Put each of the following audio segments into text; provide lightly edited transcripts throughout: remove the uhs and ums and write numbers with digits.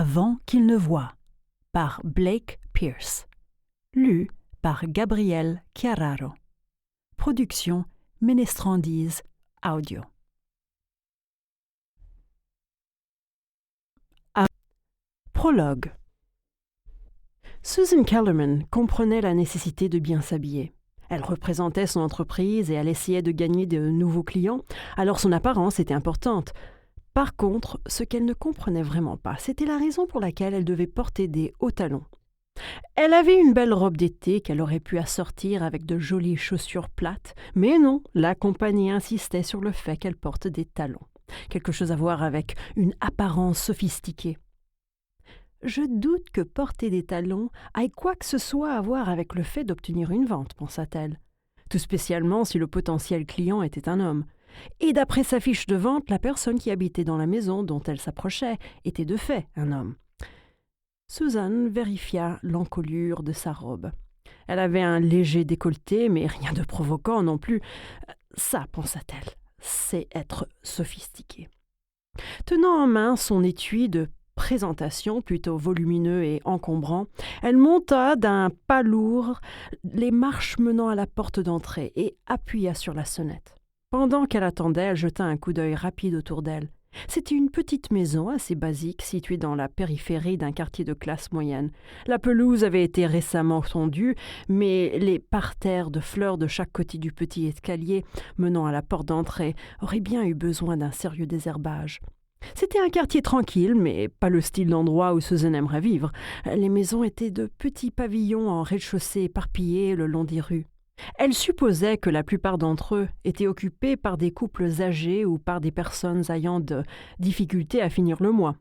Avant qu'il ne voie, par Blake Pierce. Lu par Gabriel Chiararo. Production Ménestrandise Audio. Prologue. Susan Kellerman comprenait la nécessité de bien s'habiller. Elle représentait son entreprise et elle essayait de gagner de nouveaux clients, alors son apparence était importante. Par contre, ce qu'elle ne comprenait vraiment pas, c'était la raison pour laquelle elle devait porter des hauts talons. Elle avait une belle robe d'été qu'elle aurait pu assortir avec de jolies chaussures plates, mais non, la compagnie insistait sur le fait qu'elle porte des talons. Quelque chose à voir avec une apparence sophistiquée. Je doute que porter des talons ait quoi que ce soit à voir avec le fait d'obtenir une vente, pensa-t-elle. Tout spécialement si le potentiel client était un homme. Et d'après sa fiche de vente, la personne qui habitait dans la maison dont elle s'approchait était de fait un homme. Susan vérifia l'encolure de sa robe. Elle avait un léger décolleté, mais rien de provoquant non plus. Ça, pensa-t-elle, c'est être sophistiquée. Tenant en main son étui de présentation plutôt volumineux et encombrant, elle monta d'un pas lourd les marches menant à la porte d'entrée et appuya sur la sonnette. Pendant qu'elle attendait, elle jeta un coup d'œil rapide autour d'elle. C'était une petite maison assez basique située dans la périphérie d'un quartier de classe moyenne. La pelouse avait été récemment tondue, mais les parterres de fleurs de chaque côté du petit escalier menant à la porte d'entrée auraient bien eu besoin d'un sérieux désherbage. C'était un quartier tranquille, mais pas le style d'endroit où Susan aimerait vivre. Les maisons étaient de petits pavillons en rez-de-chaussée éparpillés le long des rues. Elle supposait que la plupart d'entre eux étaient occupés par des couples âgés ou par des personnes ayant de difficultés à finir le mois.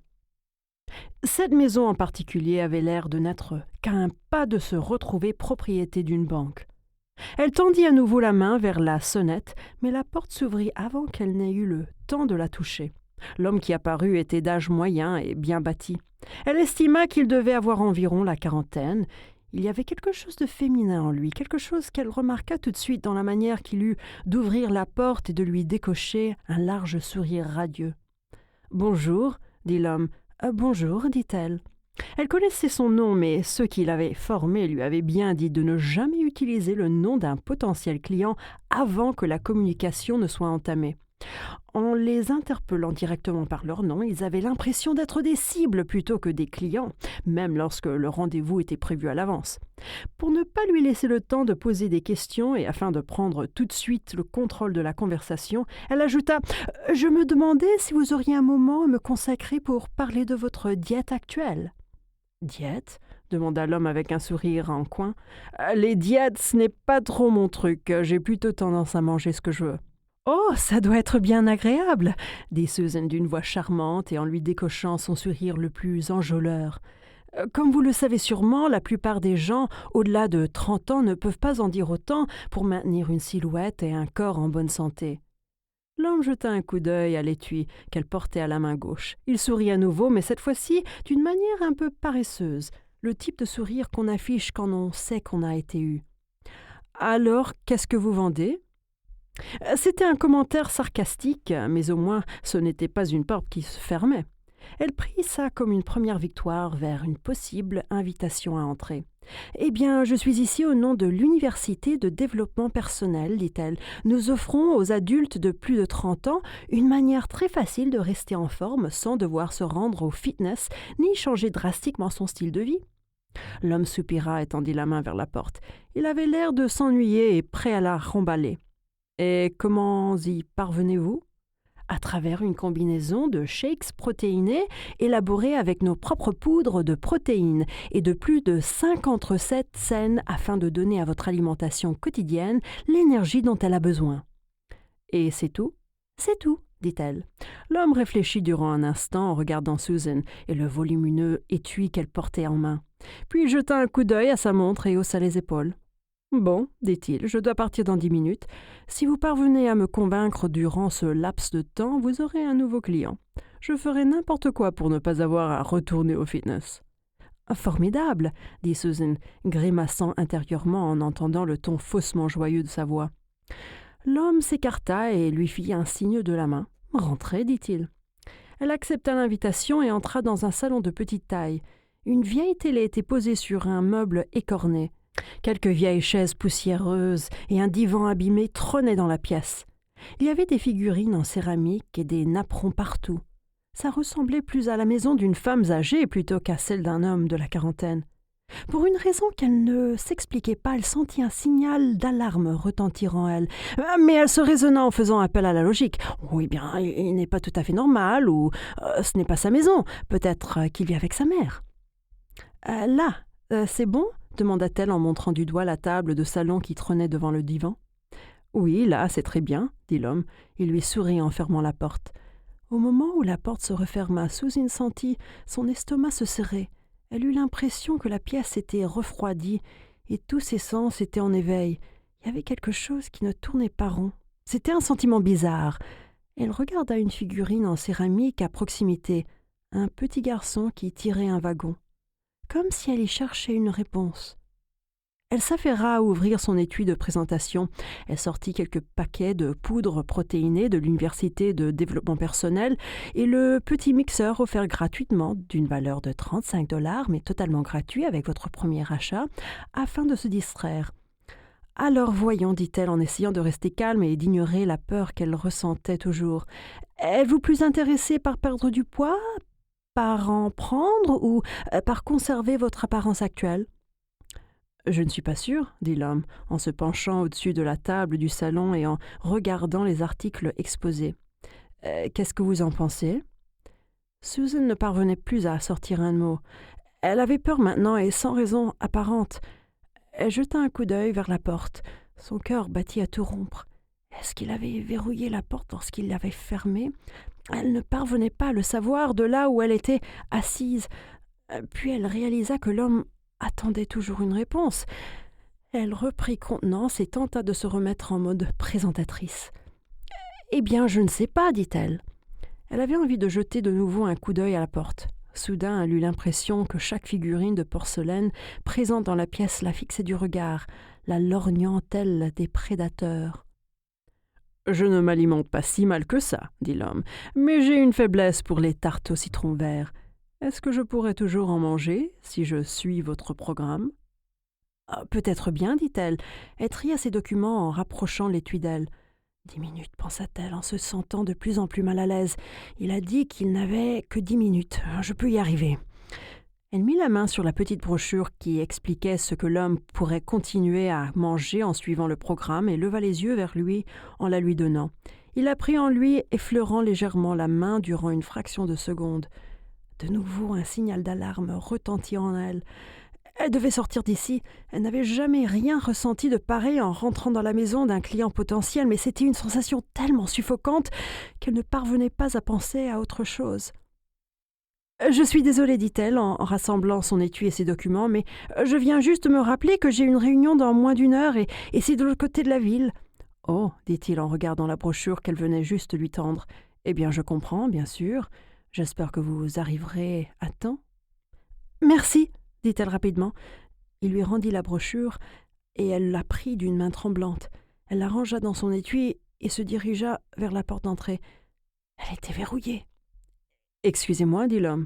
Cette maison en particulier avait l'air de n'être qu'à un pas de se retrouver propriété d'une banque. Elle tendit à nouveau la main vers la sonnette, mais la porte s'ouvrit avant qu'elle n'ait eu le temps de la toucher. L'homme qui apparut était d'âge moyen et bien bâti. Elle estima qu'il devait avoir environ la quarantaine. Il y avait quelque chose de féminin en lui, quelque chose qu'elle remarqua tout de suite dans la manière qu'il eut d'ouvrir la porte et de lui décocher un large sourire radieux. « Bonjour, dit l'homme. « Bonjour, dit-elle. » Elle connaissait son nom, mais ceux qui l'avaient formé lui avaient bien dit de ne jamais utiliser le nom d'un potentiel client avant que la communication ne soit entamée. En les interpellant directement par leur nom, ils avaient l'impression d'être des cibles plutôt que des clients, même lorsque le rendez-vous était prévu à l'avance. Pour ne pas lui laisser le temps de poser des questions et afin de prendre tout de suite le contrôle de la conversation, elle ajouta « Je me demandais si vous auriez un moment à me consacrer pour parler de votre diète actuelle. » « Diète ?» demanda l'homme avec un sourire en coin. « Les diètes, ce n'est pas trop mon truc. J'ai plutôt tendance à manger ce que je veux. » « Oh, ça doit être bien agréable !» dit Susan d'une voix charmante et en lui décochant son sourire le plus enjôleur. « Comme vous le savez sûrement, la plupart des gens, au-delà de 30 ans, ne peuvent pas en dire autant pour maintenir une silhouette et un corps en bonne santé. » L'homme jeta un coup d'œil à l'étui qu'elle portait à la main gauche. Il sourit à nouveau, mais cette fois-ci d'une manière un peu paresseuse, le type de sourire qu'on affiche quand on sait qu'on a été eu. « Alors, qu'est-ce que vous vendez ?» C'était un commentaire sarcastique, mais au moins ce n'était pas une porte qui se fermait. Elle prit ça comme une première victoire vers une possible invitation à entrer. « Eh bien, je suis ici au nom de l'Université de développement personnel, dit-elle. Nous offrons aux adultes de plus de 30 ans une manière très facile de rester en forme sans devoir se rendre au fitness ni changer drastiquement son style de vie. » L'homme soupira et tendit la main vers la porte. Il avait l'air de s'ennuyer et prêt à la remballer. « Et comment y parvenez-vous » ? « À travers une combinaison de shakes protéinés élaborés avec nos propres poudres de protéines et de plus de 50 recettes saines afin de donner à votre alimentation quotidienne l'énergie dont elle a besoin. »« Et c'est tout ?»« C'est tout, » dit-elle. L'homme réfléchit durant un instant en regardant Susan et le volumineux étui qu'elle portait en main. Puis il jeta un coup d'œil à sa montre et haussa les épaules. « Bon, dit-il, je dois partir dans 10 minutes. Si vous parvenez à me convaincre durant ce laps de temps, vous aurez un nouveau client. Je ferai n'importe quoi pour ne pas avoir à retourner au fitness. »« Formidable, » dit Susan, grimaçant intérieurement en entendant le ton faussement joyeux de sa voix. L'homme s'écarta et lui fit un signe de la main. « Rentrez, dit-il. » Elle accepta l'invitation et entra dans un salon de petite taille. Une vieille télé était posée sur un meuble écorné. Quelques vieilles chaises poussiéreuses et un divan abîmé trônaient dans la pièce. Il y avait des figurines en céramique et des napperons partout. Ça ressemblait plus à la maison d'une femme âgée plutôt qu'à celle d'un homme de la quarantaine. Pour une raison qu'elle ne s'expliquait pas, elle sentit un signal d'alarme retentir en elle. Mais elle se raisonna en faisant appel à la logique. « Oui, bien, il n'est pas tout à fait normal, ou ce n'est pas sa maison. Peut-être qu'il vit avec sa mère. » Là, c'est bon ?» demanda-t-elle en montrant du doigt la table de salon qui trônait devant le divan. « Oui, là, c'est très bien, » dit l'homme. Il lui sourit en fermant la porte. Au moment où la porte se referma, Susan sentit son estomac se serrer. Elle eut l'impression que la pièce s'était refroidie et tous ses sens étaient en éveil. Il y avait quelque chose qui ne tournait pas rond. C'était un sentiment bizarre. Elle regarda une figurine en céramique à proximité, un petit garçon qui tirait un wagon, comme si elle y cherchait une réponse. Elle s'affaira à ouvrir son étui de présentation. Elle sortit quelques paquets de poudre protéinée de l'Université de développement personnel et le petit mixeur offert gratuitement d'une valeur de 35 $, mais totalement gratuit avec votre premier achat, afin de se distraire. « Alors voyons, dit-elle en essayant de rester calme et d'ignorer la peur qu'elle ressentait toujours. « Êtes-vous plus intéressée par perdre du poids, par en prendre ou par conserver votre apparence actuelle ?» « Je ne suis pas sûre, » dit l'homme, en se penchant au-dessus de la table du salon et en regardant les articles exposés. « Qu'est-ce que vous en pensez ?» Susan ne parvenait plus à sortir un mot. Elle avait peur maintenant et sans raison apparente. Elle jeta un coup d'œil vers la porte. Son cœur battit à tout rompre. Est-ce qu'il avait verrouillé la porte lorsqu'il l'avait fermée ? Elle ne parvenait pas à le savoir de là où elle était assise. Puis elle réalisa que l'homme attendait toujours une réponse. Elle reprit contenance et tenta de se remettre en mode présentatrice. « Eh bien, je ne sais pas, dit-elle. » Elle avait envie de jeter de nouveau un coup d'œil à la porte. Soudain, elle eut l'impression que chaque figurine de porcelaine présente dans la pièce la fixait du regard, la lorgnant telle des prédateurs. « Je ne m'alimente pas si mal que ça, dit l'homme, mais j'ai une faiblesse pour les tartes au citron vert. Est-ce que je pourrais toujours en manger si je suis votre programme ?» Peut-être bien, dit-elle. Elle tria ses documents en rapprochant l'étui d'elle. 10 minutes, pensa-t-elle en se sentant de plus en plus mal à l'aise. Il a dit qu'il n'avait que 10 minutes. Je peux y arriver. Elle mit la main sur la petite brochure qui expliquait ce que l'homme pourrait continuer à manger en suivant le programme et leva les yeux vers lui en la lui donnant. Il la prit en lui, effleurant légèrement la main durant une fraction de seconde. De nouveau, un signal d'alarme retentit en elle. Elle devait sortir d'ici. Elle n'avait jamais rien ressenti de pareil en rentrant dans la maison d'un client potentiel, mais c'était une sensation tellement suffocante qu'elle ne parvenait pas à penser à autre chose. « Je suis désolée, dit-elle en rassemblant son étui et ses documents, mais je viens juste me rappeler que j'ai une réunion dans moins d'une heure et c'est de l'autre côté de la ville. »« Oh, dit-il en regardant la brochure qu'elle venait juste lui tendre. « Eh bien, je comprends, bien sûr. J'espère que vous arriverez à temps. »« Merci, dit-elle rapidement. Il lui rendit la brochure et elle la prit d'une main tremblante. Elle la rangea dans son étui et se dirigea vers la porte d'entrée. Elle était verrouillée. « Excusez-moi, dit l'homme. »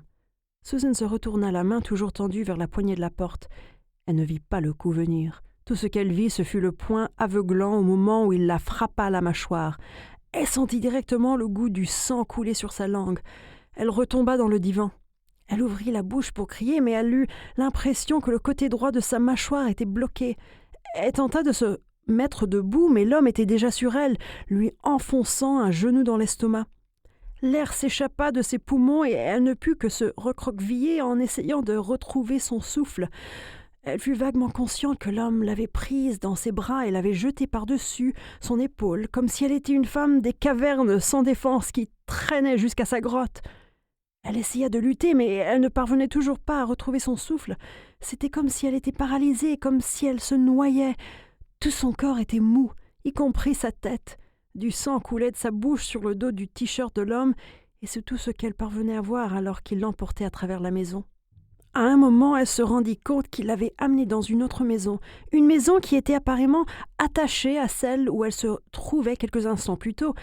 Susan se retourna, la main toujours tendue vers la poignée de la porte. Elle ne vit pas le coup venir. Tout ce qu'elle vit, ce fut le poing aveuglant au moment où il la frappa à la mâchoire. Elle sentit directement le goût du sang couler sur sa langue. Elle retomba dans le divan. Elle ouvrit la bouche pour crier, mais elle eut l'impression que le côté droit de sa mâchoire était bloqué. Elle tenta de se mettre debout, mais l'homme était déjà sur elle, lui enfonçant un genou dans l'estomac. L'air s'échappa de ses poumons et elle ne put que se recroqueviller en essayant de retrouver son souffle. Elle fut vaguement consciente que l'homme l'avait prise dans ses bras et l'avait jetée par-dessus son épaule, comme si elle était une femme des cavernes sans défense qui traînait jusqu'à sa grotte. Elle essaya de lutter, mais elle ne parvenait toujours pas à retrouver son souffle. C'était comme si elle était paralysée, comme si elle se noyait. Tout son corps était mou, y compris sa tête. Du sang coulait de sa bouche sur le dos du t-shirt de l'homme, et c'est tout ce qu'elle parvenait à voir alors qu'il l'emportait à travers la maison. À un moment, elle se rendit compte qu'il l'avait amenée dans une autre maison, une maison qui était apparemment attachée à celle où elle se trouvait quelques instants plus tôt,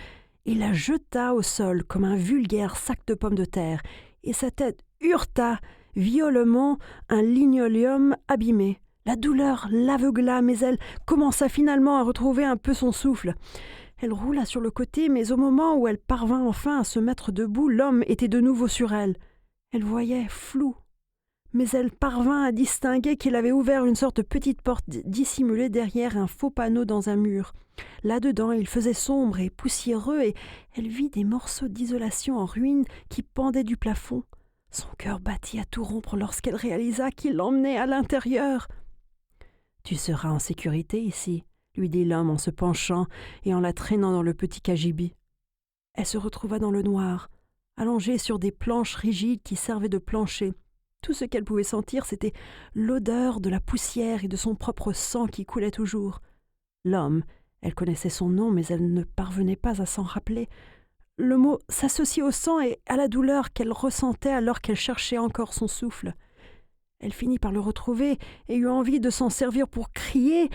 et la jeta au sol comme un vulgaire sac de pommes de terre, et sa tête heurta violemment un linoléum abîmé. La douleur l'aveugla, mais elle commença finalement à retrouver un peu son souffle. Elle roula sur le côté, mais au moment où elle parvint enfin à se mettre debout, l'homme était de nouveau sur elle. Elle voyait flou, mais elle parvint à distinguer qu'il avait ouvert une sorte de petite porte dissimulée derrière un faux panneau dans un mur. Là-dedans, il faisait sombre et poussiéreux, et elle vit des morceaux d'isolation en ruine qui pendaient du plafond. Son cœur battit à tout rompre lorsqu'elle réalisa qu'il l'emmenait à l'intérieur. « Tu seras en sécurité ici », lui dit l'homme en se penchant et en la traînant dans le petit cagibi. Elle se retrouva dans le noir, allongée sur des planches rigides qui servaient de plancher. Tout ce qu'elle pouvait sentir, c'était l'odeur de la poussière et de son propre sang qui coulait toujours. L'homme, elle connaissait son nom, mais elle ne parvenait pas à s'en rappeler. Le mot s'associe au sang et à la douleur qu'elle ressentait alors qu'elle cherchait encore son souffle. Elle finit par le retrouver et eut envie de s'en servir pour crier,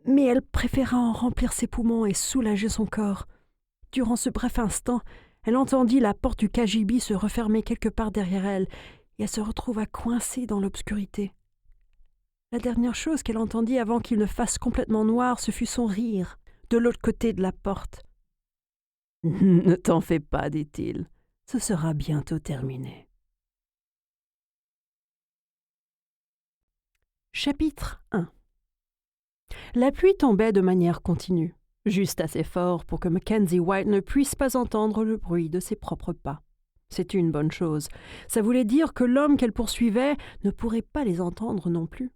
mais elle préféra en remplir ses poumons et soulager son corps. Durant ce bref instant, elle entendit la porte du cagibi se refermer quelque part derrière elle, et elle se retrouva coincée dans l'obscurité. La dernière chose qu'elle entendit avant qu'il ne fasse complètement noir, ce fut son rire, de l'autre côté de la porte. « Ne t'en fais pas, dit-il, ce sera bientôt terminé. » Chapitre 1. La pluie tombait de manière continue, juste assez fort pour que Mackenzie White ne puisse pas entendre le bruit de ses propres pas. C'était une bonne chose. Ça voulait dire que l'homme qu'elle poursuivait ne pourrait pas les entendre non plus.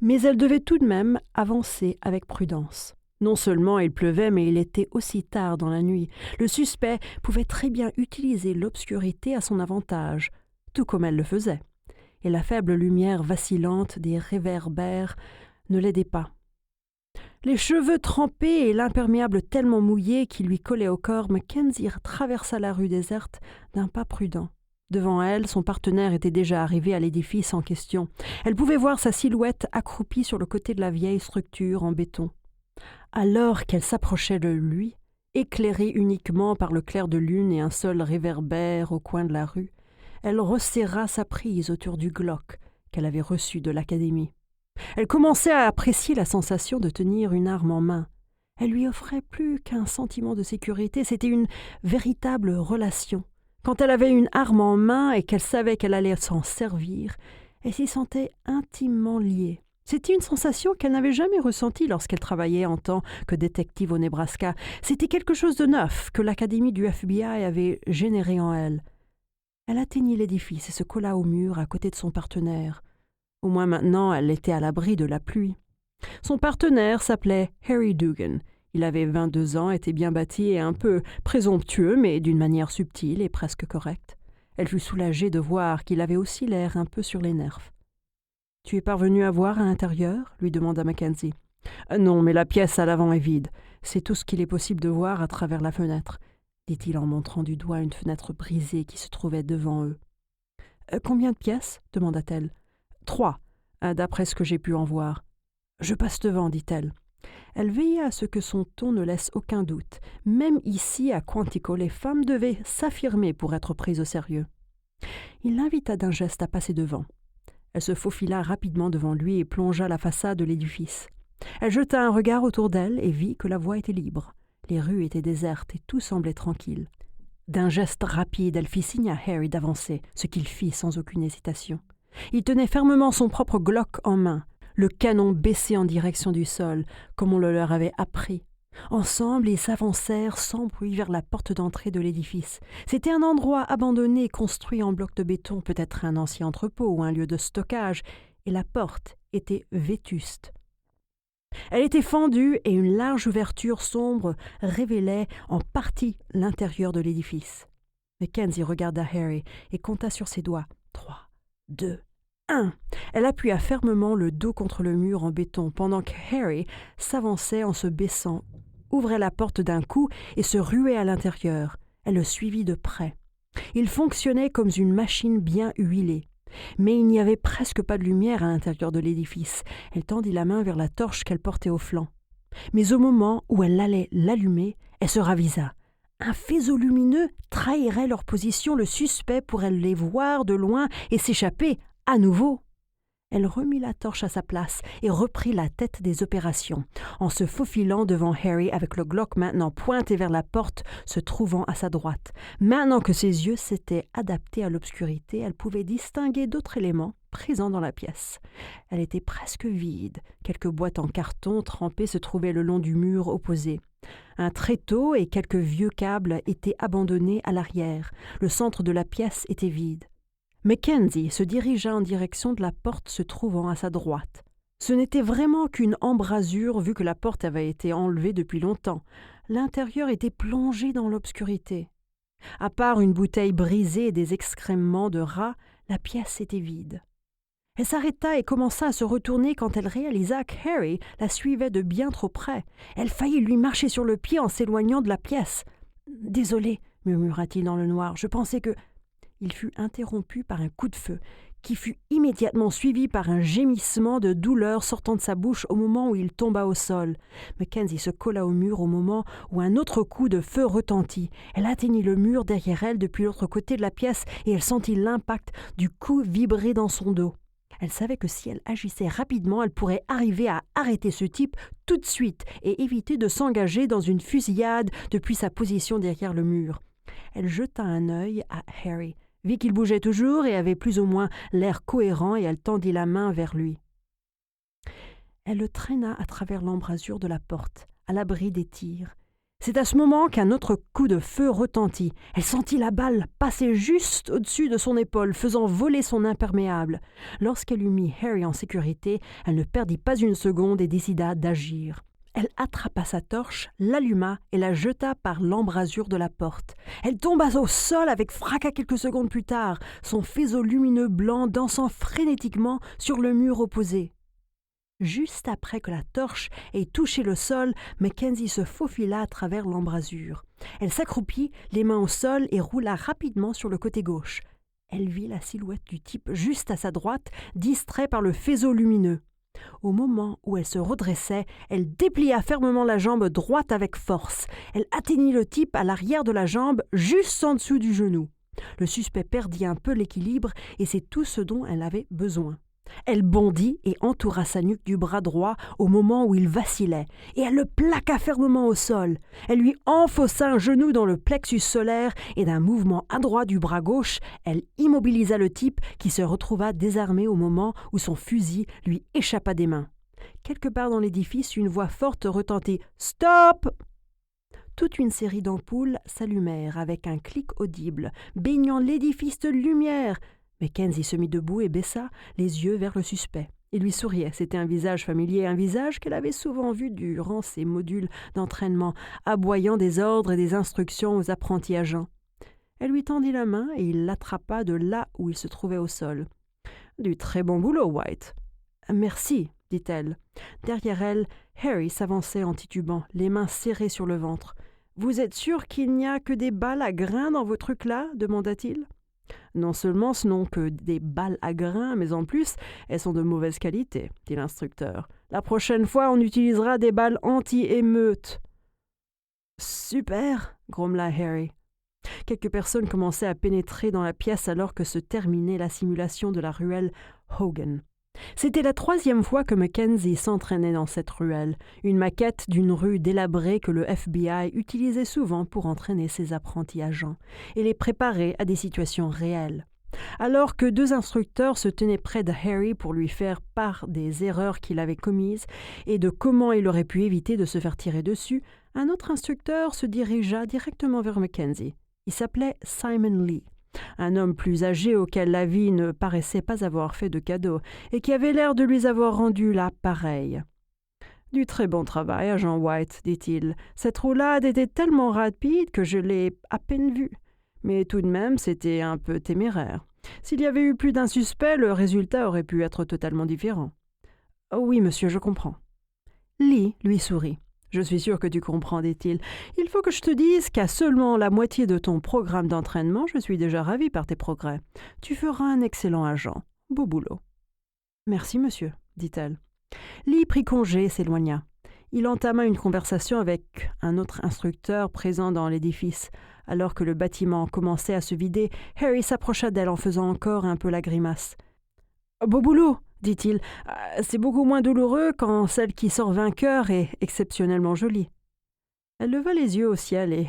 Mais elle devait tout de même avancer avec prudence. Non seulement il pleuvait, mais il était aussi tard dans la nuit. Le suspect pouvait très bien utiliser l'obscurité à son avantage, tout comme elle le faisait. Et la faible lumière vacillante des réverbères ne l'aidait pas. Les cheveux trempés et l'imperméable tellement mouillé qui lui collait au corps, Mackenzie traversa la rue déserte d'un pas prudent. Devant elle, son partenaire était déjà arrivé à l'édifice en question. Elle pouvait voir sa silhouette accroupie sur le côté de la vieille structure en béton. Alors qu'elle s'approchait de lui, éclairée uniquement par le clair de lune et un seul réverbère au coin de la rue, elle resserra sa prise autour du Glock qu'elle avait reçu de l'Académie. Elle commençait à apprécier la sensation de tenir une arme en main. Elle lui offrait plus qu'un sentiment de sécurité, c'était une véritable relation. Quand elle avait une arme en main et qu'elle savait qu'elle allait s'en servir, elle s'y sentait intimement liée. C'était une sensation qu'elle n'avait jamais ressentie lorsqu'elle travaillait en tant que détective au Nebraska. C'était quelque chose de neuf que l'Académie du FBI avait généré en elle. Elle atteignit l'édifice et se colla au mur à côté de son partenaire. Au moins maintenant, elle était à l'abri de la pluie. Son partenaire s'appelait Harry Dugan. Il avait 22 ans, était bien bâti et un peu présomptueux, mais d'une manière subtile et presque correcte. Elle fut soulagée de voir qu'il avait aussi l'air un peu sur les nerfs. « Tu es parvenu à voir à l'intérieur ?» lui demanda Mackenzie. « Non, mais la pièce à l'avant est vide. C'est tout ce qu'il est possible de voir à travers la fenêtre. » dit-il en montrant du doigt une fenêtre brisée qui se trouvait devant eux. « Combien de pièces ?» demanda-t-elle. « 3, d'après ce que j'ai pu en voir. »« Je passe devant, dit-elle. » Elle veilla à ce que son ton ne laisse aucun doute. Même ici, à Quantico, les femmes devaient s'affirmer pour être prises au sérieux. Il l'invita d'un geste à passer devant. Elle se faufila rapidement devant lui et plongea la façade de l'édifice. Elle jeta un regard autour d'elle et vit que la voie était libre. Les rues étaient désertes et tout semblait tranquille. D'un geste rapide, elle fit signe à Harry d'avancer, ce qu'il fit sans aucune hésitation. Il tenait fermement son propre Glock en main, le canon baissé en direction du sol, comme on le leur avait appris. Ensemble, ils s'avancèrent sans bruit vers la porte d'entrée de l'édifice. C'était un endroit abandonné, construit en blocs de béton, peut-être un ancien entrepôt ou un lieu de stockage, et la porte était vétuste. Elle était fendue et une large ouverture sombre révélait en partie l'intérieur de l'édifice. Mackenzie regarda Harry et compta sur ses doigts. 3, 2, 1. Elle appuya fermement le dos contre le mur en béton pendant que Harry s'avançait en se baissant, ouvrait la porte d'un coup et se ruait à l'intérieur. Elle le suivit de près. Il fonctionnait comme une machine bien huilée. Mais il n'y avait presque pas de lumière à l'intérieur de l'édifice. Elle tendit la main vers la torche qu'elle portait au flanc. Mais au moment où elle allait l'allumer, elle se ravisa. Un faisceau lumineux trahirait leur position, le suspect pourrait les voir de loin et s'échapper à nouveau. Elle remit la torche à sa place et reprit la tête des opérations, en se faufilant devant Harry avec le Glock maintenant pointé vers la porte se trouvant à sa droite. Maintenant que ses yeux s'étaient adaptés à l'obscurité, elle pouvait distinguer d'autres éléments présents dans la pièce. Elle était presque vide. Quelques boîtes en carton trempées se trouvaient le long du mur opposé. Un tréteau et quelques vieux câbles étaient abandonnés à l'arrière. Le centre de la pièce était vide. Mackenzie se dirigea en direction de la porte se trouvant à sa droite. Ce n'était vraiment qu'une embrasure vu que la porte avait été enlevée depuis longtemps. L'intérieur était plongé dans l'obscurité. À part une bouteille brisée et des excréments de rats, la pièce était vide. Elle s'arrêta et commença à se retourner quand elle réalisa que Harry la suivait de bien trop près. Elle faillit lui marcher sur le pied en s'éloignant de la pièce. « Désolé, murmura-t-il dans le noir, je pensais que… » Il fut interrompu par un coup de feu, qui fut immédiatement suivi par un gémissement de douleur sortant de sa bouche au moment où il tomba au sol. Mackenzie se colla au mur au moment où un autre coup de feu retentit. Elle atteignit le mur derrière elle depuis l'autre côté de la pièce et elle sentit l'impact du coup vibrer dans son dos. Elle savait que si elle agissait rapidement, elle pourrait arriver à arrêter ce type tout de suite et éviter de s'engager dans une fusillade depuis sa position derrière le mur. Elle jeta un œil à Harry, vit qu'il bougeait toujours et avait plus ou moins l'air cohérent et elle tendit la main vers lui. Elle le traîna à travers l'embrasure de la porte, à l'abri des tirs. C'est à ce moment qu'un autre coup de feu retentit. Elle sentit la balle passer juste au-dessus de son épaule, faisant voler son imperméable. Lorsqu'elle eut mis Harry en sécurité, elle ne perdit pas une seconde et décida d'agir. Elle attrapa sa torche, l'alluma et la jeta par l'embrasure de la porte. Elle tomba au sol avec fracas quelques secondes plus tard, son faisceau lumineux blanc dansant frénétiquement sur le mur opposé. Juste après que la torche ait touché le sol, Mackenzie se faufila à travers l'embrasure. Elle s'accroupit, les mains au sol, et roula rapidement sur le côté gauche. Elle vit la silhouette du type juste à sa droite, distrait par le faisceau lumineux. Au moment où elle se redressait, elle déplia fermement la jambe droite avec force. Elle atteignit le type à l'arrière de la jambe, juste en dessous du genou. Le suspect perdit un peu l'équilibre et c'est tout ce dont elle avait besoin. Elle bondit et entoura sa nuque du bras droit au moment où il vacillait, et elle le plaqua fermement au sol. Elle lui enfonça un genou dans le plexus solaire et d'un mouvement adroit du bras gauche, elle immobilisa le type qui se retrouva désarmé au moment où son fusil lui échappa des mains. Quelque part dans l'édifice, une voix forte retentit « Stop !» Toute une série d'ampoules s'allumèrent avec un clic audible, baignant l'édifice de lumière. Mackenzie se mit debout et baissa les yeux vers le suspect. Il lui souriait. C'était un visage familier, un visage qu'elle avait souvent vu durant ses modules d'entraînement, aboyant des ordres et des instructions aux apprentis agents. Elle lui tendit la main et il l'attrapa de là où il se trouvait au sol. « Du très bon boulot, White. »« Merci, » dit-elle. Derrière elle, Harry s'avançait en titubant, les mains serrées sur le ventre. « Vous êtes sûr qu'il n'y a que des balles à grains dans vos trucs-là » demanda-t-il. Non seulement ce n'ont que des balles à grains, mais en plus, elles sont de mauvaise qualité, dit l'instructeur. La prochaine fois, on utilisera des balles anti-émeutes. Super, grommela Harry. Quelques personnes commençaient à pénétrer dans la pièce alors que se terminait la simulation de la ruelle Hogan. C'était la 3e fois que Mackenzie s'entraînait dans cette ruelle, une maquette d'une rue délabrée que le FBI utilisait souvent pour entraîner ses apprentis agents et les préparer à des situations réelles. Alors que 2 instructeurs se tenaient près de Harry pour lui faire part des erreurs qu'il avait commises et de comment il aurait pu éviter de se faire tirer dessus, un autre instructeur se dirigea directement vers Mackenzie. Il s'appelait Simon Lee. Un homme plus âgé auquel la vie ne paraissait pas avoir fait de cadeau et qui avait l'air de lui avoir rendu l'appareil. « Du très bon travail, agent White, dit-il. Cette roulade était tellement rapide que je l'ai à peine vue. Mais tout de même, c'était un peu téméraire. S'il y avait eu plus d'un suspect, le résultat aurait pu être totalement différent. »« Oh oui, monsieur, je comprends. » Lee lui sourit. « Je suis sûr que tu comprends, dit-il. Il faut que je te dise qu'à seulement la moitié de ton programme d'entraînement, je suis déjà ravi par tes progrès. Tu feras un excellent agent. Beau boulot. »« Merci, monsieur, dit-elle. Lee prit congé et s'éloigna. Il entama une conversation avec un autre instructeur présent dans l'édifice. Alors que le bâtiment commençait à se vider, Harry s'approcha d'elle en faisant encore un peu la grimace. « Beau boulot !» dit-il. « C'est beaucoup moins douloureux quand celle qui sort vainqueur est exceptionnellement jolie. » Elle leva les yeux au ciel et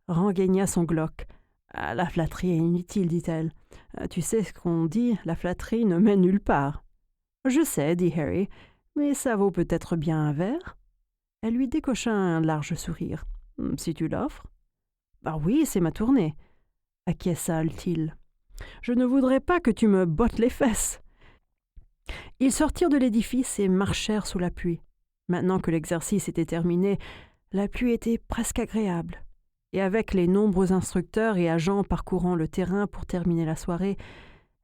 rengaigna son glock. « La flatterie est inutile, dit-elle. Tu sais ce qu'on dit, la flatterie ne mène nulle part. »« Je sais, dit Harry, mais ça vaut peut-être bien un verre ?» Elle lui décocha un large sourire. « Si tu l'offres. »« Bah oui, c'est ma tournée. » acquiesça-t-il. « Je ne voudrais pas que tu me bottes les fesses. » Ils sortirent de l'édifice et marchèrent sous la pluie. Maintenant que l'exercice était terminé, la pluie était presque agréable. Et avec les nombreux instructeurs et agents parcourant le terrain pour terminer la soirée,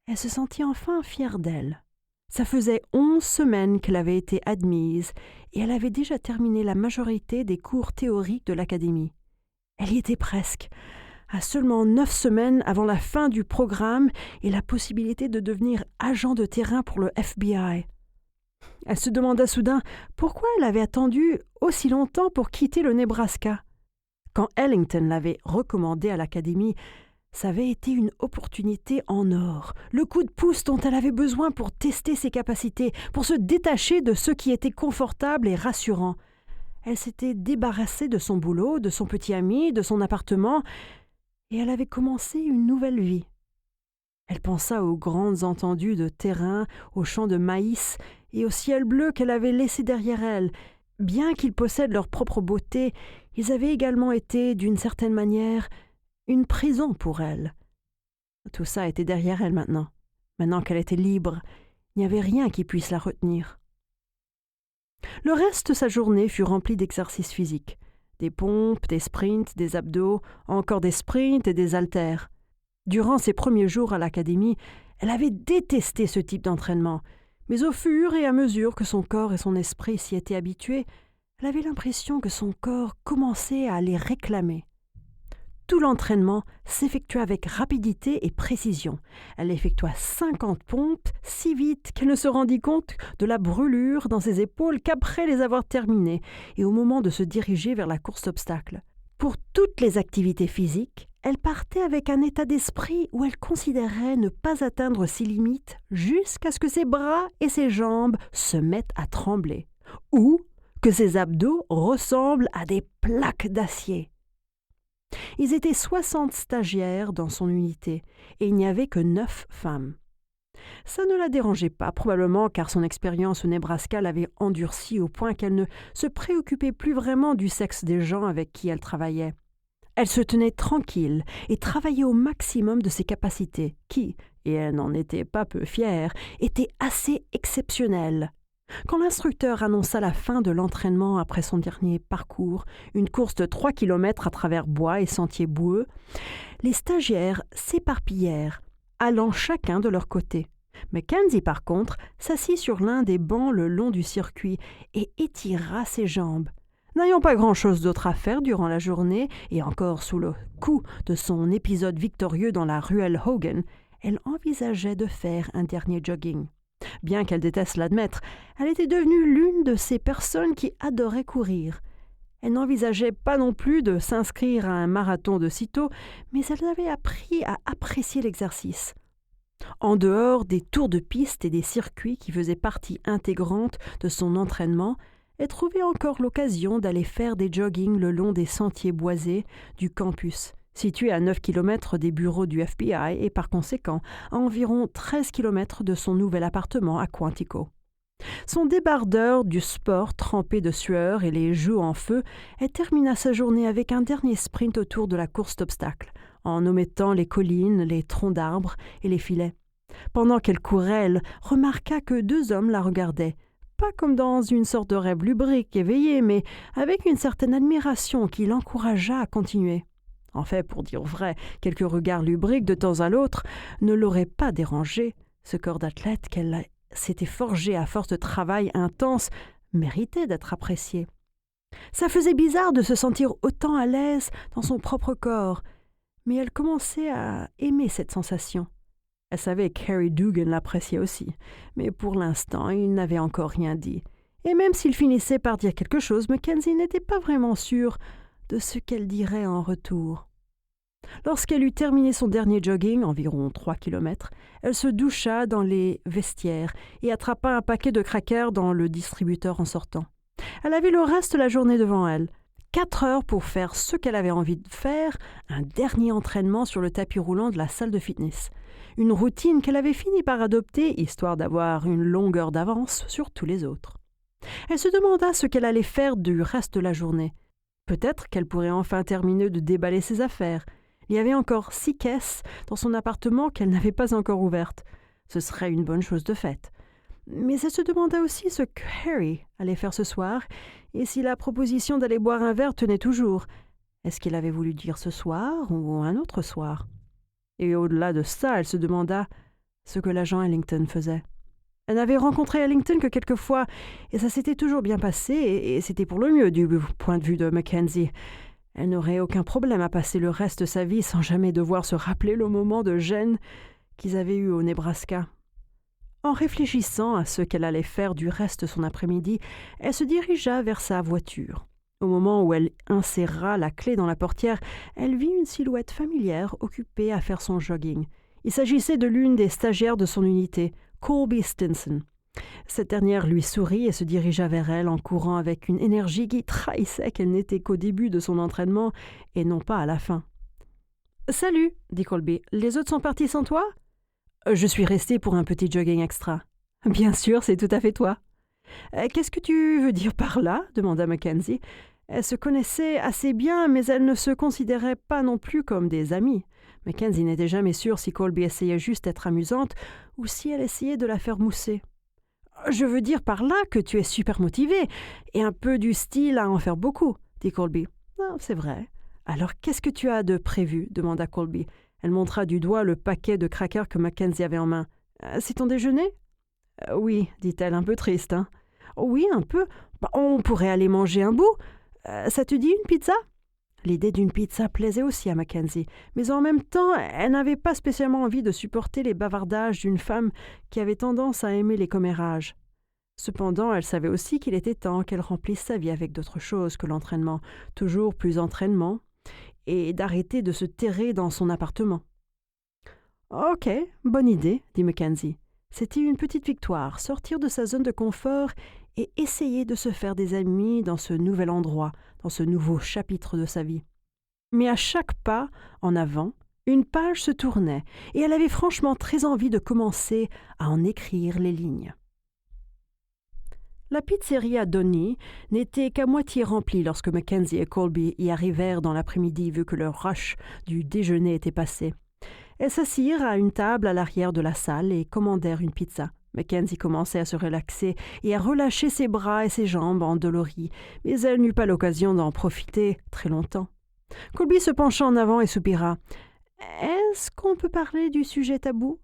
elle se sentit enfin fière d'elle. Ça faisait 11 semaines qu'elle avait été admise et elle avait déjà terminé la majorité des cours théoriques de l'académie. Elle y était presque, à seulement 9 semaines avant la fin du programme et la possibilité de devenir agent de terrain pour le FBI. Elle se demanda soudain pourquoi elle avait attendu aussi longtemps pour quitter le Nebraska. Quand Ellington l'avait recommandée à l'académie, ça avait été une opportunité en or, le coup de pouce dont elle avait besoin pour tester ses capacités, pour se détacher de ce qui était confortable et rassurant. Elle s'était débarrassée de son boulot, de son petit ami, de son appartement, et elle avait commencé une nouvelle vie. Elle pensa aux grandes entendues de terrain, aux champs de maïs et au ciel bleu qu'elle avait laissé derrière elle. Bien qu'ils possèdent leur propre beauté, ils avaient également été, d'une certaine manière, une prison pour elle. Tout ça était derrière elle maintenant. Maintenant qu'elle était libre, il n'y avait rien qui puisse la retenir. Le reste de sa journée fut rempli d'exercices physiques. Des pompes, des sprints, des abdos, encore des sprints et des haltères. Durant ses premiers jours à l'académie, elle avait détesté ce type d'entraînement, mais au fur et à mesure que son corps et son esprit s'y étaient habitués, elle avait l'impression que son corps commençait à les réclamer. Tout l'entraînement s'effectua avec rapidité et précision. Elle effectua 50 pompes si vite qu'elle ne se rendit compte de la brûlure dans ses épaules qu'après les avoir terminées et au moment de se diriger vers la course d'obstacles. Pour toutes les activités physiques, elle partait avec un état d'esprit où elle considérait ne pas atteindre ses limites jusqu'à ce que ses bras et ses jambes se mettent à trembler ou que ses abdos ressemblent à des plaques d'acier. Ils étaient 60 stagiaires dans son unité et il n'y avait que 9 femmes. Ça ne la dérangeait pas, probablement car son expérience au Nebraska l'avait endurcie au point qu'elle ne se préoccupait plus vraiment du sexe des gens avec qui elle travaillait. Elle se tenait tranquille et travaillait au maximum de ses capacités qui, et elle n'en était pas peu fière, étaient assez exceptionnelles. Quand l'instructeur annonça la fin de l'entraînement après son dernier parcours, une course de 3 kilomètres à travers bois et sentiers boueux, les stagiaires s'éparpillèrent, allant chacun de leur côté. Mackenzie, par contre, s'assit sur l'un des bancs le long du circuit et étira ses jambes. N'ayant pas grand-chose d'autre à faire durant la journée, et encore sous le coup de son épisode victorieux dans la ruelle Hogan, elle envisageait de faire un dernier jogging. Bien qu'elle déteste l'admettre, elle était devenue l'une de ces personnes qui adoraient courir. Elle n'envisageait pas non plus de s'inscrire à un marathon de sitôt, mais elle avait appris à apprécier l'exercice. En dehors des tours de piste et des circuits qui faisaient partie intégrante de son entraînement, elle trouvait encore l'occasion d'aller faire des joggings le long des sentiers boisés du campus, situé à 9 km des bureaux du FBI et par conséquent à environ 13 km de son nouvel appartement à Quantico. Son débardeur du sport trempé de sueur et les joues en feu, elle termina sa journée avec un dernier sprint autour de la course d'obstacles, en omettant les collines, les troncs d'arbres et les filets. Pendant qu'elle courait, elle remarqua que 2 hommes la regardaient, pas comme dans une sorte de rêve lubrique éveillé, mais avec une certaine admiration qui l'encouragea à continuer. En fait, pour dire vrai, quelques regards lubriques de temps à l'autre ne l'auraient pas dérangé. Ce corps d'athlète qu'elle s'était forgé à force de travail intense méritait d'être apprécié. Ça faisait bizarre de se sentir autant à l'aise dans son propre corps, mais elle commençait à aimer cette sensation. Elle savait qu'Harry Dugan l'appréciait aussi, mais pour l'instant, il n'avait encore rien dit. Et même s'il finissait par dire quelque chose, Mackenzie n'était pas vraiment sûre de ce qu'elle dirait en retour. Lorsqu'elle eut terminé son dernier jogging, environ 3 kilomètres, elle se doucha dans les vestiaires et attrapa un paquet de crackers dans le distributeur en sortant. Elle avait le reste de la journée devant elle. 4 heures pour faire ce qu'elle avait envie de faire, un dernier entraînement sur le tapis roulant de la salle de fitness. Une routine qu'elle avait fini par adopter, histoire d'avoir une longueur d'avance sur tous les autres. Elle se demanda ce qu'elle allait faire du reste de la journée. Peut-être qu'elle pourrait enfin terminer de déballer ses affaires. Il y avait encore 6 caisses dans son appartement qu'elle n'avait pas encore ouvertes. Ce serait une bonne chose de faite. Mais elle se demanda aussi ce que Harry allait faire ce soir et si la proposition d'aller boire un verre tenait toujours. Est-ce qu'il avait voulu dire ce soir ou un autre soir? Et au-delà de ça, elle se demanda ce que l'agent Ellington faisait. Elle n'avait rencontré Ellington que quelques fois et ça s'était toujours bien passé et c'était pour le mieux du point de vue de Mackenzie. Elle n'aurait aucun problème à passer le reste de sa vie sans jamais devoir se rappeler le moment de gêne qu'ils avaient eu au Nebraska. En réfléchissant à ce qu'elle allait faire du reste de son après-midi, elle se dirigea vers sa voiture. Au moment où elle inséra la clé dans la portière, elle vit une silhouette familière occupée à faire son jogging. Il s'agissait de l'une des stagiaires de son unité, Colby Stinson. Cette dernière lui sourit et se dirigea vers elle en courant avec une énergie qui trahissait qu'elle n'était qu'au début de son entraînement et non pas à la fin. « Salut » dit Colby. « Les autres sont partis sans toi ?»« Je suis restée pour un petit jogging extra. »« Bien sûr, c'est tout à fait toi. »« Qu'est-ce que tu veux dire par là ?» demanda Mackenzie. Elle se connaissait assez bien, mais elle ne se considérait pas non plus comme des amis. Mackenzie n'était jamais sûre si Colby essayait juste d'être amusante ou si elle essayait de la faire mousser. « Je veux dire par là que tu es super motivée et un peu du style à en faire beaucoup, » dit Colby. « Ah, c'est vrai. Alors qu'est-ce que tu as de prévu ?» demanda Colby. Elle montra du doigt le paquet de crackers que Mackenzie avait en main. « C'est ton déjeuner ?»« Oui, dit-elle, un peu triste, hein. »« Oui, un peu. On pourrait aller manger un bout. Ça te dit une pizza ?» L'idée d'une pizza plaisait aussi à Mackenzie, mais en même temps, elle n'avait pas spécialement envie de supporter les bavardages d'une femme qui avait tendance à aimer les commérages. Cependant, elle savait aussi qu'il était temps qu'elle remplisse sa vie avec d'autres choses que l'entraînement, toujours plus entraînement, et d'arrêter de se terrer dans son appartement. « Ok, bonne idée, » dit Mackenzie. C'était une petite victoire, sortir de sa zone de confort et essayer de se faire des amis dans ce nouvel endroit, dans ce nouveau chapitre de sa vie. Mais à chaque pas en avant, une page se tournait et elle avait franchement très envie de commencer à en écrire les lignes. La pizzeria Donny n'était qu'à moitié remplie lorsque Mackenzie et Colby y arrivèrent dans l'après-midi vu que leur rush du déjeuner était passé. Elles s'assirent à une table à l'arrière de la salle et commandèrent une pizza. Mackenzie commençait à se relaxer et à relâcher ses bras et ses jambes endolories, mais elle n'eut pas l'occasion d'en profiter très longtemps. Colby se pencha en avant et soupira. « Est-ce qu'on peut parler du sujet tabou ?»«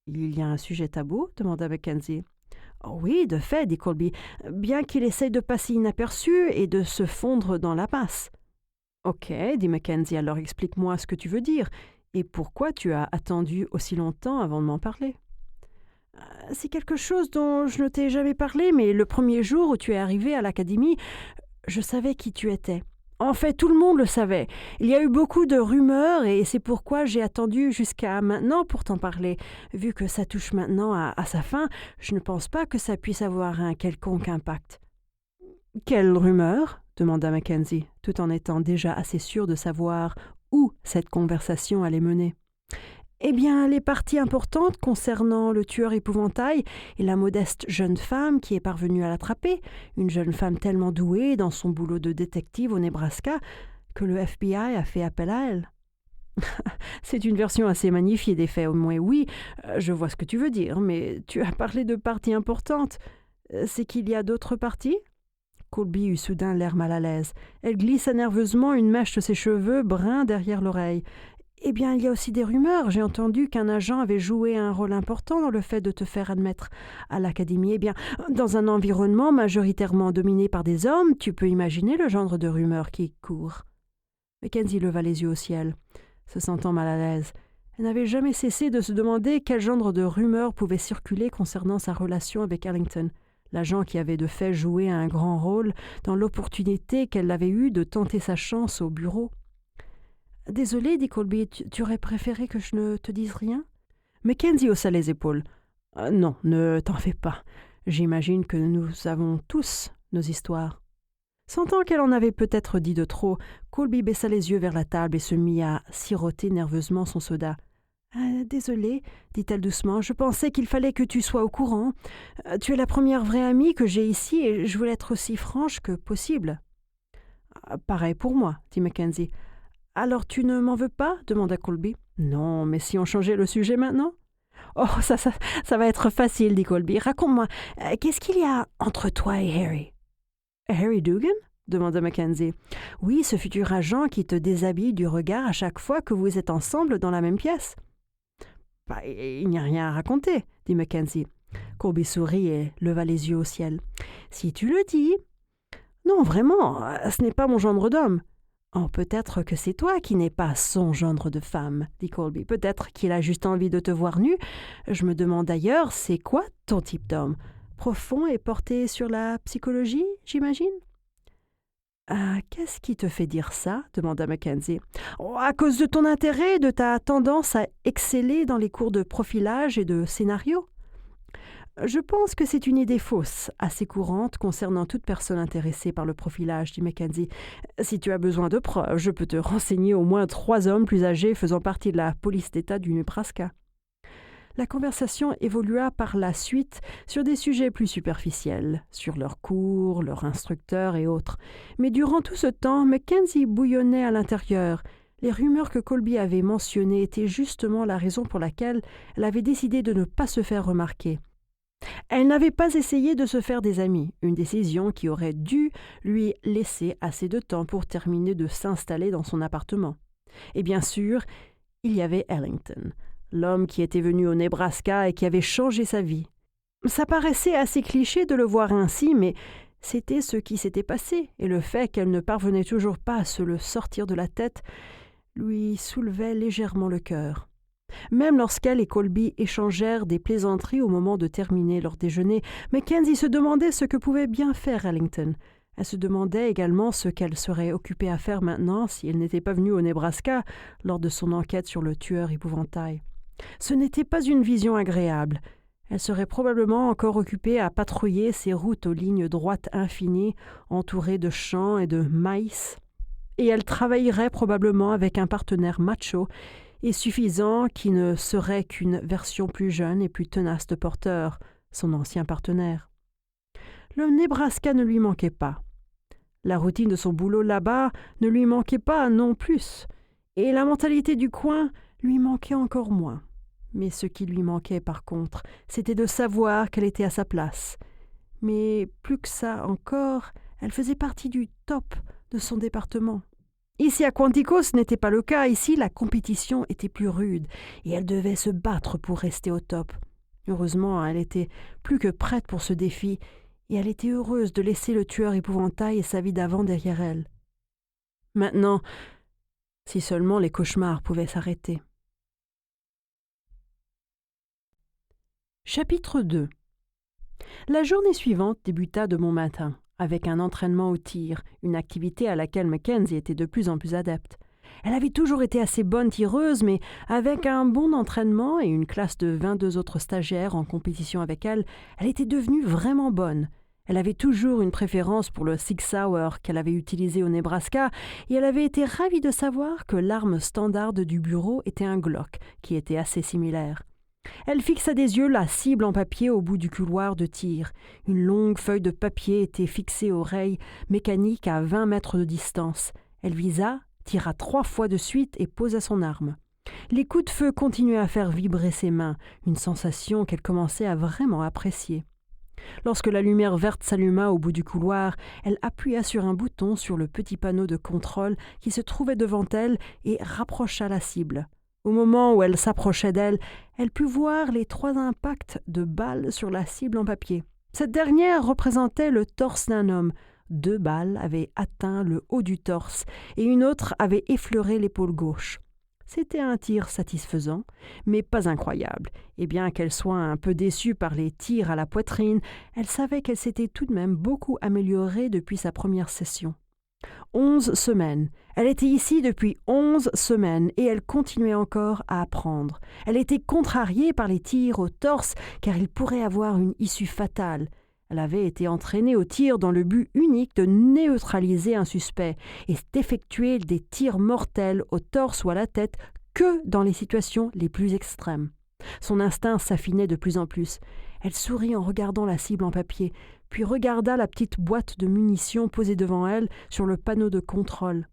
Il y a un sujet tabou ?» demanda Mackenzie. « Oui, de fait, dit Colby, bien qu'il essaye de passer inaperçu et de se fondre dans la masse. »« Ok, dit Mackenzie, alors explique-moi ce que tu veux dire et pourquoi tu as attendu aussi longtemps avant de m'en parler. » C'est quelque chose dont je ne t'ai jamais parlé, mais le premier jour où tu es arrivé à l'académie, je savais qui tu étais. En fait, tout le monde le savait. Il y a eu beaucoup de rumeurs et c'est pourquoi j'ai attendu jusqu'à maintenant pour t'en parler. Vu que ça touche maintenant à sa fin, je ne pense pas que ça puisse avoir un quelconque impact. « Quelle rumeur ?» demanda Mackenzie, tout en étant déjà assez sûre de savoir où cette conversation allait mener. Eh bien, les parties importantes concernant le tueur épouvantail et la modeste jeune femme qui est parvenue à l'attraper, une jeune femme tellement douée dans son boulot de détective au Nebraska que le FBI a fait appel à elle. C'est une version assez magnifiée des faits, au moins oui, je vois ce que tu veux dire, mais tu as parlé de parties importantes. C'est qu'il y a d'autres parties ? Colby eut soudain l'air mal à l'aise. Elle glissa nerveusement une mèche de ses cheveux bruns derrière l'oreille. Eh bien, il y a aussi des rumeurs. J'ai entendu qu'un agent avait joué un rôle important dans le fait de te faire admettre à l'académie. Eh bien, dans un environnement majoritairement dominé par des hommes, tu peux imaginer le genre de rumeurs qui courent. Mackenzie leva les yeux au ciel, se sentant mal à l'aise. Elle n'avait jamais cessé de se demander quel genre de rumeurs pouvaient circuler concernant sa relation avec Ellington. l'agent qui avait de fait joué un grand rôle dans l'opportunité qu'elle avait eue de tenter sa chance au bureau. « Désolé, dit Colby, tu aurais préféré que je ne te dise rien ?» Mackenzie haussa les épaules. « Non, ne t'en fais pas. J'imagine que nous avons tous nos histoires. » Sentant qu'elle en avait peut-être dit de trop, Colby baissa les yeux vers la table et se mit à siroter nerveusement son soda. « Désolée, dit-elle doucement, je pensais qu'il fallait que tu sois au courant. Tu es la première vraie amie que j'ai ici et je voulais être aussi franche que possible. »« Pareil pour moi, dit Mackenzie. »« Alors tu ne m'en veux pas ?» demanda Colby. « Non, mais si on changeait le sujet maintenant ?»« Oh, ça va être facile, dit Colby. Raconte-moi, qu'est-ce qu'il y a entre toi et Harry ?»« Harry Dugan ?» demanda Mackenzie. « Oui, ce futur agent qui te déshabille du regard à chaque fois que vous êtes ensemble dans la même pièce. » « Il n'y a rien à raconter, » dit Mackenzie. Colby sourit et leva les yeux au ciel. « Si tu le dis. »« Non, vraiment, ce n'est pas mon genre d'homme. »« Oh, peut-être que c'est toi qui n'es pas son genre de femme, » dit Colby. « Peut-être qu'il a juste envie de te voir nue. Je me demande d'ailleurs, c'est quoi ton type d'homme? Profond et porté sur la psychologie, j'imagine ? » « Qu'est-ce qui te fait dire ça ?» demanda Mackenzie. « Oh, à cause de ton intérêt, de ta tendance à exceller dans les cours de profilage et de scénario. » « Je pense que c'est une idée fausse, assez courante concernant toute personne intéressée par le profilage, dit Mackenzie. Si tu as besoin de preuves, je peux te renseigner au moins 3 hommes plus âgés faisant partie de la police d'État du Nebraska. » La conversation évolua par la suite sur des sujets plus superficiels, sur leurs cours, leurs instructeurs et autres. Mais durant tout ce temps, Mackenzie bouillonnait à l'intérieur. Les rumeurs que Colby avait mentionnées étaient justement la raison pour laquelle elle avait décidé de ne pas se faire remarquer. Elle n'avait pas essayé de se faire des amis, une décision qui aurait dû lui laisser assez de temps pour terminer de s'installer dans son appartement. Et bien sûr, il y avait Ellington, l'homme qui était venu au Nebraska et qui avait changé sa vie. Ça paraissait assez cliché de le voir ainsi, mais c'était ce qui s'était passé, et le fait qu'elle ne parvenait toujours pas à se le sortir de la tête lui soulevait légèrement le cœur. Même lorsqu'elle et Colby échangèrent des plaisanteries au moment de terminer leur déjeuner, Mackenzie se demandait ce que pouvait bien faire Ellington. Elle se demandait également ce qu'elle serait occupée à faire maintenant si elle n'était pas venue au Nebraska lors de son enquête sur le tueur épouvantail. Ce n'était pas une vision agréable. Elle serait probablement encore occupée à patrouiller ces routes aux lignes droites infinies, entourées de champs et de maïs. Et elle travaillerait probablement avec un partenaire macho et suffisant qui ne serait qu'une version plus jeune et plus tenace de Porter, son ancien partenaire. Le Nebraska ne lui manquait pas. La routine de son boulot là-bas ne lui manquait pas non plus, et la mentalité du coin lui manquait encore moins. Mais ce qui lui manquait par contre, c'était de savoir qu'elle était à sa place. Mais plus que ça encore, elle faisait partie du top de son département. Ici à Quantico, ce n'était pas le cas. Ici, la compétition était plus rude et elle devait se battre pour rester au top. Heureusement, elle était plus que prête pour ce défi et elle était heureuse de laisser le tueur épouvantail et sa vie d'avant derrière elle. Maintenant, si seulement les cauchemars pouvaient s'arrêter. Chapitre 2. La journée suivante débuta de bon matin, avec un entraînement au tir, une activité à laquelle Mackenzie était de plus en plus adepte. Elle avait toujours été assez bonne tireuse, mais avec un bon entraînement et une classe de 22 autres stagiaires en compétition avec elle, elle était devenue vraiment bonne. Elle avait toujours une préférence pour le Sig Sauer qu'elle avait utilisé au Nebraska et elle avait été ravie de savoir que l'arme standard du bureau était un Glock, qui était assez similaire. Elle fixa des yeux la cible en papier au bout du couloir de tir. Une longue feuille de papier était fixée aux rails mécaniques à 20 mètres de distance. Elle visa, tira 3 fois de suite et posa son arme. Les coups de feu continuaient à faire vibrer ses mains, une sensation qu'elle commençait à vraiment apprécier. Lorsque la lumière verte s'alluma au bout du couloir, elle appuya sur un bouton sur le petit panneau de contrôle qui se trouvait devant elle et rapprocha la cible. Au moment où elle s'approchait d'elle, elle put voir les 3 impacts de balles sur la cible en papier. Cette dernière représentait le torse d'un homme. 2 balles avaient atteint le haut du torse et une autre avait effleuré l'épaule gauche. C'était un tir satisfaisant, mais pas incroyable, et bien qu'elle soit un peu déçue par les tirs à la poitrine, elle savait qu'elle s'était tout de même beaucoup améliorée depuis sa première session. 11 semaines. Elle était ici depuis 11 semaines et elle continuait encore à apprendre. Elle était contrariée par les tirs au torse car ils pourraient avoir une issue fatale. Elle avait été entraînée au tir dans le but unique de neutraliser un suspect et d'effectuer des tirs mortels au torse ou à la tête que dans les situations les plus extrêmes. Son instinct s'affinait de plus en plus. Elle sourit en regardant la cible en papier, puis regarda la petite boîte de munitions posée devant elle sur le panneau de contrôle.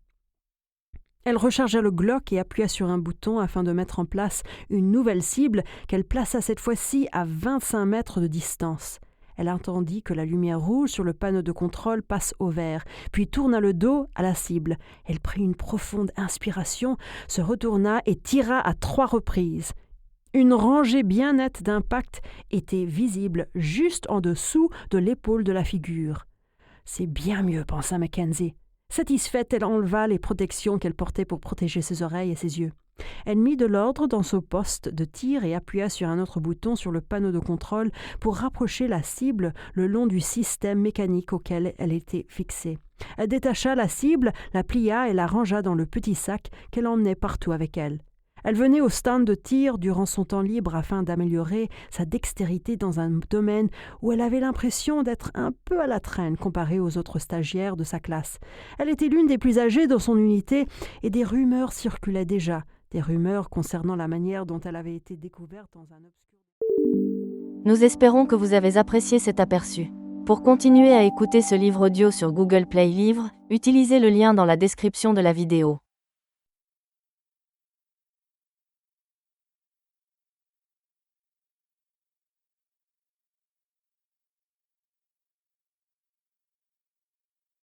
Elle rechargea le Glock et appuya sur un bouton afin de mettre en place une nouvelle cible qu'elle plaça cette fois-ci à 25 mètres de distance. Elle entendit que la lumière rouge sur le panneau de contrôle passe au vert, puis tourna le dos à la cible. Elle prit une profonde inspiration, se retourna et tira à 3 reprises. Une rangée bien nette d'impacts était visible juste en dessous de l'épaule de la figure. « C'est bien mieux, pensa Mackenzie. Satisfaite, elle enleva les protections qu'elle portait pour protéger ses oreilles et ses yeux. Elle mit de l'ordre dans son poste de tir et appuya sur un autre bouton sur le panneau de contrôle pour rapprocher la cible le long du système mécanique auquel elle était fixée. Elle détacha la cible, la plia et la rangea dans le petit sac qu'elle emmenait partout avec elle. Elle venait au stand de tir durant son temps libre afin d'améliorer sa dextérité dans un domaine où elle avait l'impression d'être un peu à la traîne comparée aux autres stagiaires de sa classe. Elle était l'une des plus âgées dans son unité et des rumeurs circulaient déjà, des rumeurs concernant la manière dont elle avait été découverte dans un obscur... Nous espérons que vous avez apprécié cet aperçu. Pour continuer à écouter ce livre audio sur Google Play Livres, utilisez le lien dans la description de la vidéo.